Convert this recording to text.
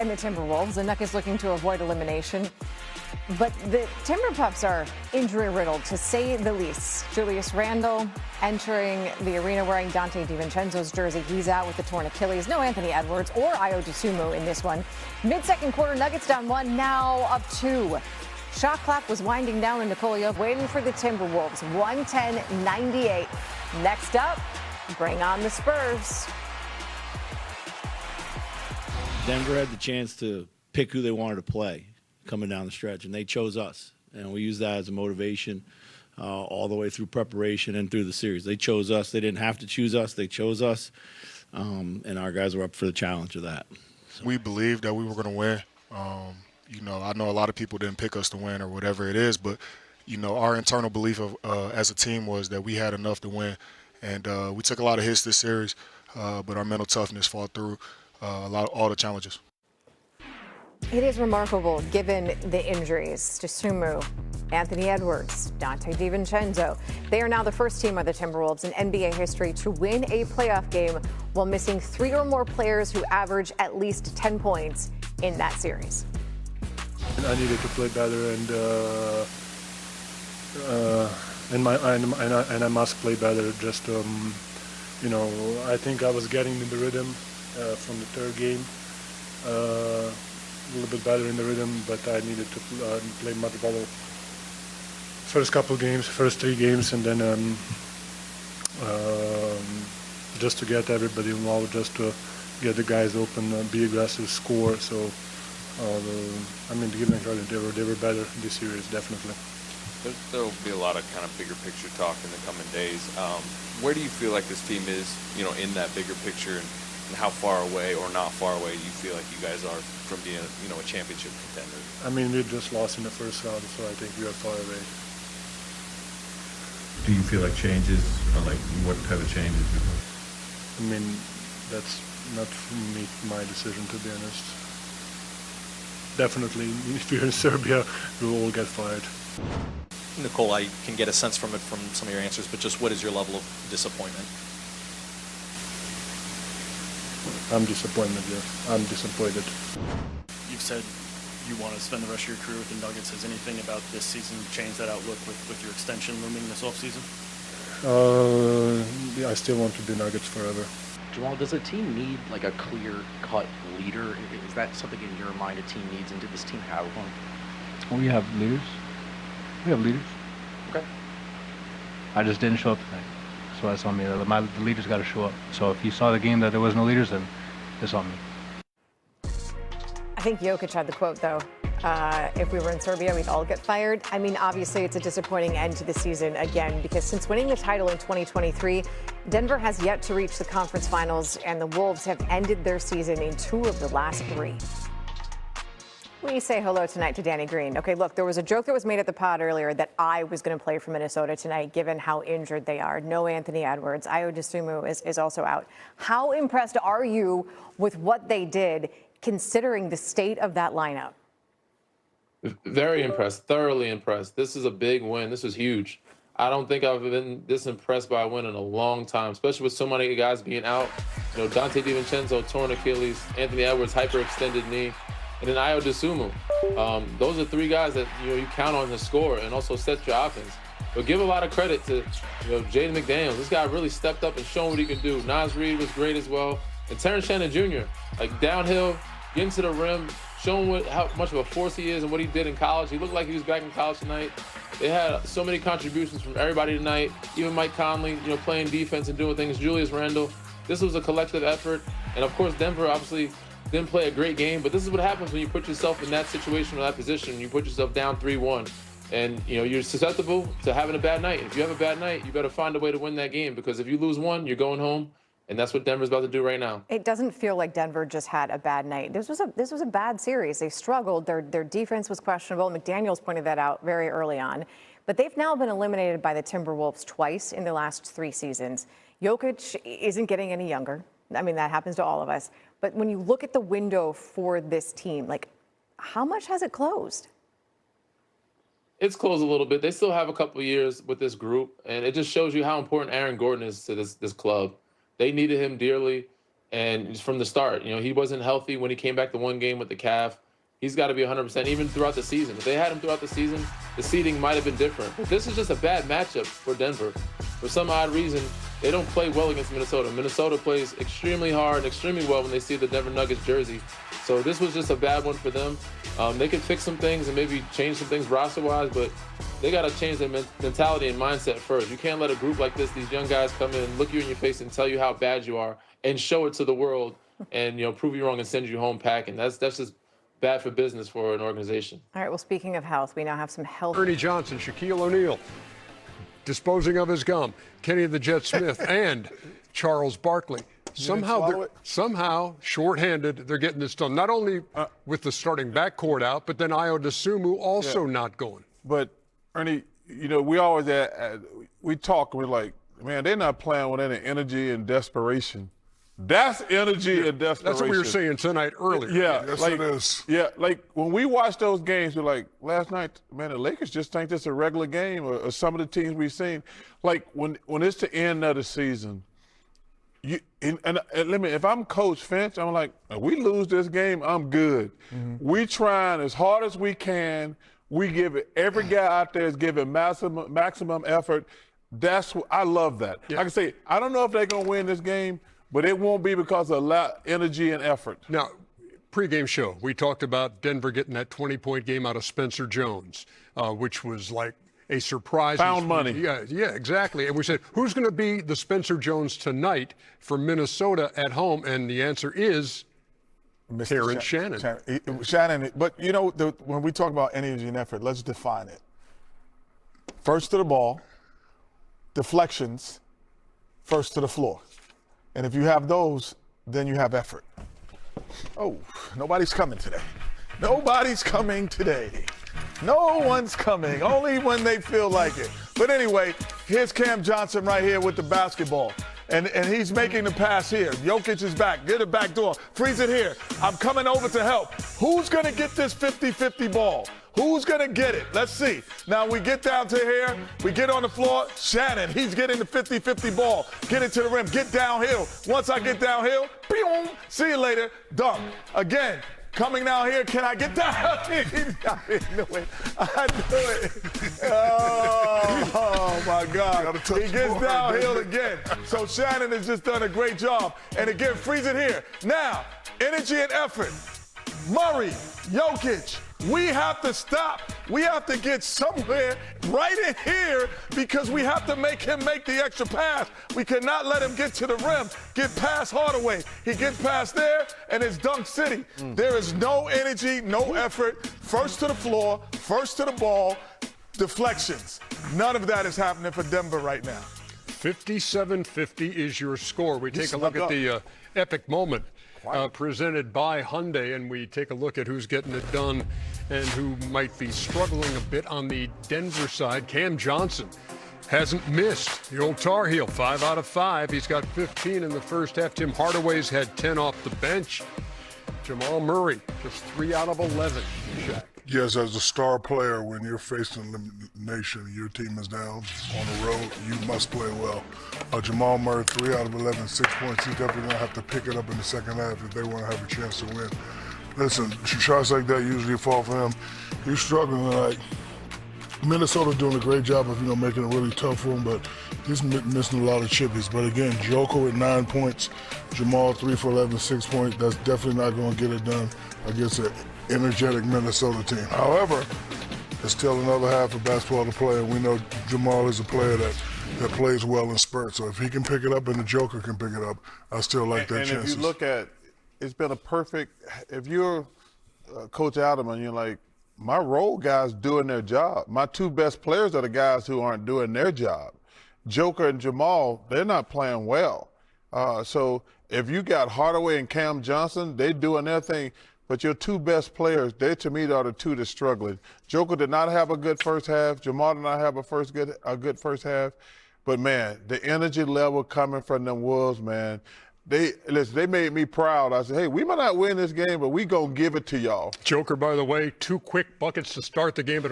And the Timberwolves, the Nuggets looking to avoid elimination. But the Timber Pups are injury-riddled, to say the least. Julius Randle entering the arena wearing Dante DiVincenzo's jersey. He's out with the torn Achilles. No Anthony Edwards or Ayo Dosunmu in this one. Mid-second quarter, Nuggets down 1, now up 2. Shot clock was winding down in Nikola, waiting for the Timberwolves. 110-98. Next up, bring on the Spurs. Denver had the chance to pick who they wanted to play coming down the stretch, and they chose us. And we used that as a motivation all the way through preparation and through the series. They chose us. They didn't have to choose us. They chose us, and our guys were up for the challenge of that. So. We believed that we were going to win. You know, I know a lot of people didn't pick us to win or whatever it is, but, you know, our internal belief of as a team was that we had enough to win. And we took a lot of hits this series, but our mental toughness fought through all the challenges. It is remarkable, given the injuries. Dosunmu, Anthony Edwards, Dante DiVincenzo. They are now the first team of the Timberwolves in NBA history to win a playoff game while missing 3 or more players who average at least 10 points in that series. I needed to play better, and I must play better. Just you know, I think I was getting in the rhythm from the third game, a little bit better in the rhythm, but I needed to play much better. First 3 games, and then just to get everybody involved, just to get the guys open, be aggressive, score. So. I mean, to give them credit, they were better this series, definitely. There'll be a lot of kind of bigger picture talk in the coming days. Where do you feel like this team is, you know, in that bigger picture, and how far away or not far away do you feel like you guys are from being, you know, a championship contender? I mean, we just lost in the first round, so I think we are far away. Do you feel like changes, or like what type of changes? I mean, that's not my decision, to be honest. Definitely, if you're in Serbia, we'll all get fired. Nikola, I can get a sense from it from some of your answers, but just what is your level of disappointment? I'm disappointed, yeah. I'm disappointed. You've said you want to spend the rest of your career with the Nuggets. Has anything about this season changed that outlook with your extension looming this offseason? I still want to be Nuggets forever. Jamal, does a team need like a clear-cut leader? Is that something in your mind a team needs, and did this team have one? We have leaders. We have leaders. Okay. I just didn't show up tonight. So that's on me. The leaders got to show up. So if you saw the game that there was no leaders, then it's on me. I think Jokic had the quote, though. If we were in Serbia, we'd all get fired. I mean, obviously, it's a disappointing end to the season again, because since winning the title in 2023, Denver has yet to reach the conference finals, and the Wolves have ended their season in 2 of the last 3. We say hello tonight to Danny Green. Okay, look, there was a joke that was made at the pod earlier that I was going to play for Minnesota tonight, given how injured they are. No Anthony Edwards. Ayo Dosunmu is also out. How impressed are you with what they did, considering the state of that lineup? Very impressed, thoroughly impressed. This is a big win. This was huge. I don't think I've been this impressed by a win in a long time, especially with so many guys being out. You know, Dante DiVincenzo, torn Achilles, Anthony Edwards, hyperextended knee, and then Ayo Dosunmu. Those are 3 guys that you count on to score and also set your offense. But give a lot of credit to Jaden McDaniels. This guy really stepped up and shown what he could do. Naz Reid was great as well, and Terrence Shannon Jr. Like downhill, getting to the rim, showing how much of a force he is and what he did in college. He looked like he was back in college tonight. They had so many contributions from everybody tonight, even Mike Conley, playing defense and doing things, Julius Randle. This was a collective effort. And of course, Denver obviously didn't play a great game, but this is what happens when you put yourself in that situation or that position. You put yourself down 3-1. And, you're susceptible to having a bad night. If you have a bad night, you better find a way to win that game, because if you lose one, you're going home. And that's what Denver's about to do right now. It doesn't feel like Denver just had a bad night. This was a bad series. They struggled. Their defense was questionable. McDaniels pointed that out very early on. But they've now been eliminated by the Timberwolves twice in the last 3 seasons. Jokic isn't getting any younger. I mean, that happens to all of us. But when you look at the window for this team, like, how much has it closed? It's closed a little bit. They still have a couple of years with this group, and it just shows you how important Aaron Gordon is to this club. They needed him dearly. And from the start, he wasn't healthy when he came back the one game with the calf. He's got to be 100% even throughout the season. If they had him throughout the season, the seeding might have been different. But this is just a bad matchup for Denver. For some odd reason, they don't play well against Minnesota. Minnesota plays extremely hard and extremely well when they see the Denver Nuggets jersey. So this was just a bad one for them. They could fix some things and maybe change some things roster-wise, but they got to change their mentality and mindset first. You can't let a group like this, these young guys come in, look you in your face and tell you how bad you are and show it to the world and, prove you wrong and send you home packing. That's just bad for business for an organization. All right, well, speaking of health, we now have some health. Ernie Johnson, Shaquille O'Neal, disposing of his gum, Kenny the Jet Smith, and Charles Barkley. Somehow, shorthanded, they're getting this done. Not only with the starting backcourt out, but then Ayo Dosunmu also not going. But, Ernie, we always we talk, we're like, man, they're not playing with any energy and desperation. That's energy and desperation. That's what we were saying tonight earlier. Yeah, yes, it is. Yeah, like when we watch those games, we're like, last night, man, the Lakers just think this is a regular game, or some of the teams we've seen. Like when it's the end of the season, if I'm Coach Finch, I'm like, if we lose this game, I'm good. Mm-hmm. We trying as hard as we can. We give it. Every guy out there is giving maximum effort. That's what I love that. Yeah. Like I say, I don't know if they're gonna win this game, but it won't be because of a lot of energy and effort. Now, pregame show, we talked about Denver getting that 20-point game out of Spencer Jones, which was like a surprise. Found money. Yeah, exactly. And we said, who's going to be the Spencer Jones tonight for Minnesota at home? And the answer is Terrence Shannon. Shannon, but when we talk about energy and effort, let's define it. First to the ball, deflections, first to the floor. And if you have those, then you have effort. Oh, nobody's coming today. Nobody's coming today. No one's coming, only when they feel like it. But anyway, here's Cam Johnson right here with the basketball. And he's making the pass here. Jokic is back. Get it back door. Freeze it here. I'm coming over to help. Who's going to get this 50-50 ball? Who's going to get it? Let's see. Now we get down to here. We get on the floor. Shannon, he's getting the 50-50 ball. Get it to the rim. Get downhill. Once I get downhill, boom, see you later. Dunk. Again, coming down here. Can I get down? I knew it. Oh, my God. He gets downhill again. So Shannon has just done a great job. And again, freeze it here. Now, energy and effort. Murray, Jokic. We have to stop. We have to get somewhere right in here because we have to make him make the extra pass. We cannot let him get to the rim, get past Hardaway. He gets past there, and it's dunk city. There is no energy, no effort. First to the floor, first to the ball, deflections. None of that is happening for Denver right now. 57-50 is your score. We take a look at the epic moment. Presented by Hyundai, and we take a look at who's getting it done and who might be struggling a bit on the Denver side. Cam Johnson hasn't missed. The old Tar Heel, 5 out of 5. He's got 15 in the first half. Tim Hardaway's had 10 off the bench. Jamal Murray, just 3 out of 11. Shaq. Yes, as a star player, when you're facing elimination, your team is down on the road, you must play well. Jamal Murray, 3 out of 11, 6 points. He's definitely going to have to pick it up in the second half if they want to have a chance to win. Listen, shots like that usually fall for him. He's struggling tonight. Minnesota's doing a great job of, making it really tough for him, but he's missing a lot of chippies. But again, Joker with 9 points, Jamal 3 for 11, 6 points. That's definitely not going to get it done against an energetic Minnesota team. However, there's still another half of basketball to play, and we know Jamal is a player that plays well in spurts. So if he can pick it up and the Joker can pick it up, I still like that chance. And if you look at, it's been a perfect, if you're Coach Adam and you're like, my role guys doing their job. My 2 best players are the guys who aren't doing their job. Joker and Jamal, they're not playing well. So if you got Hardaway and Cam Johnson, they're doing their thing. But your 2 best players, they to me are the 2 that's struggling. Joker did not have a good first half. Jamal did not have a good first half. But man, the energy level coming from them Wolves, man. They made me proud. I said, hey, we might not win this game, but we gonna give it to y'all. Joker, by the way, 2 quick buckets to start the game.